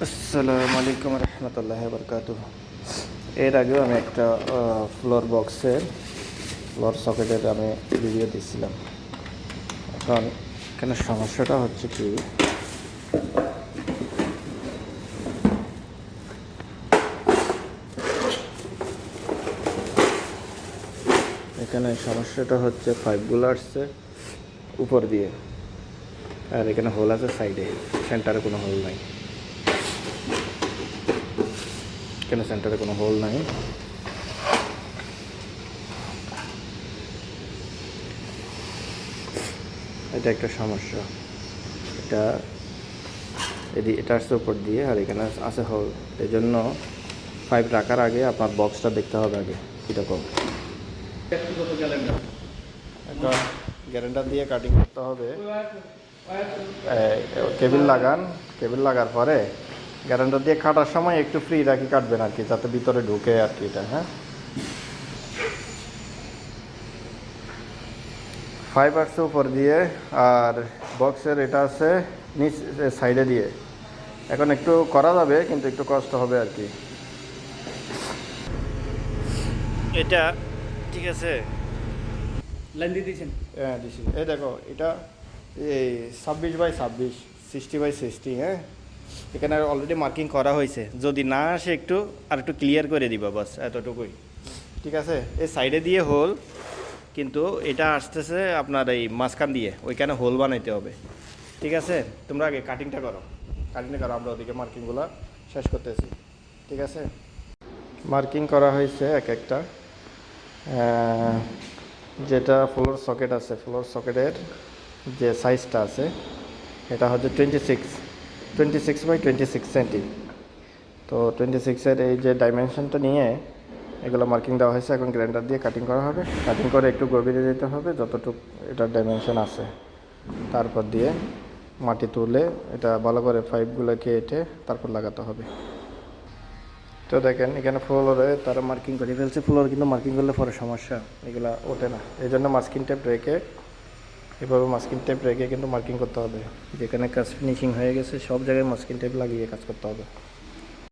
আসসালামু আলাইকুম রহমতুল্লাহি বরকাতুহ। এর আগেও আমি একটা ফ্লোর বক্সের ফ্লোর সকেটের আমি ভিডিও দিচ্ছিলাম। এখন এখানে সমস্যাটা হচ্ছে কি, এখানে সমস্যাটা হচ্ছে পাইপগুলো আসছে উপর দিয়ে, আর এখানে হোল আছে সাইডে, সেন্টারে কোনো হোল নাই। এখানে সেন্টারে কোনো হোল নাই। এটা একটা সমস্যা। এটা আসছে উপর দিয়ে, আর এখানে আছে হোল। এই জন্য পাইপ রাখার আগে আপনার বক্সটা দেখতে হবে আগে কীরকম। একটা গ্যারেন্টার দিয়ে কাটিং করতে হবে। কেবিল লাগার পরে গ্যারেন্টার দিয়ে কাটার সময় একটু ফ্রি রাখি কাটবেন আর কি, যাতে ভিতরে ঢুকে আর কি। এটা হ্যাঁ, 5 আসছে উপর দিয়ে, আর বক্সের এটা আছে নিচ সাইডে দিয়ে। এখন একটু করা যাবে, কিন্তু একটু কষ্ট হবে আর কি। এটা ঠিক আছে, লাইন দিয়ে দিয়েছেন? হ্যাঁ দিছি। এই দেখো, এটা এই 26x26, 60x60। হ্যাঁ, এখানে অলরেডি মার্কিং করা হয়েছে। যদি না আসে একটু আর একটু ক্লিয়ার করে দিবা, বাস এতটুকুই। ঠিক আছে, এই সাইডে দিয়ে হোল, কিন্তু এটা আসতেছে আপনার এই মাঝখান দিয়ে, ওইখানে হোল বানাইতে হবে। ঠিক আছে, তোমরা আগে কাটিংটা করো, আমরা ওদিকে মার্কিংগুলো শেষ করতেছি। ঠিক আছে, মার্কিং করা হয়েছে এক একটা। যেটা ফ্লোর সকেট আছে, ফ্লোর সকেটের যে সাইজটা আছে এটা হচ্ছে 26x26 সেন্টি। তো 26-এর এই যে ডাইমেনশনটা নিয়ে এগুলো মার্কিং দেওয়া হয়েছে। এখন গ্রাইন্ডার দিয়ে কাটিং করা হবে। কাটিং করে একটু গভীরে যেতে হবে যতটুকু এটার ডাইমেনশন আছে। তারপর দিয়ে মাটি তুলে এটা ভালো করে পাইপগুলো কেটে তারপর লাগাতে হবে। তো দেখেন, এখানে ফ্লোরে তারা মার্কিং করে ফেলছে। ফ্লোর কিন্তু মার্কিং করলে পরে সমস্যা, এগুলো ওঠে না। এই জন্য মাস্কিং টেপ রেখে, এভাবে মাস্কিং টেপ রেখে কিন্তু মার্কিং করতে হবে। যেখানে কাজ ফিনিশিং হয়ে গেছে সব জায়গায় মাস্কিং টেপ লাগিয়ে কাজ করতে হবে।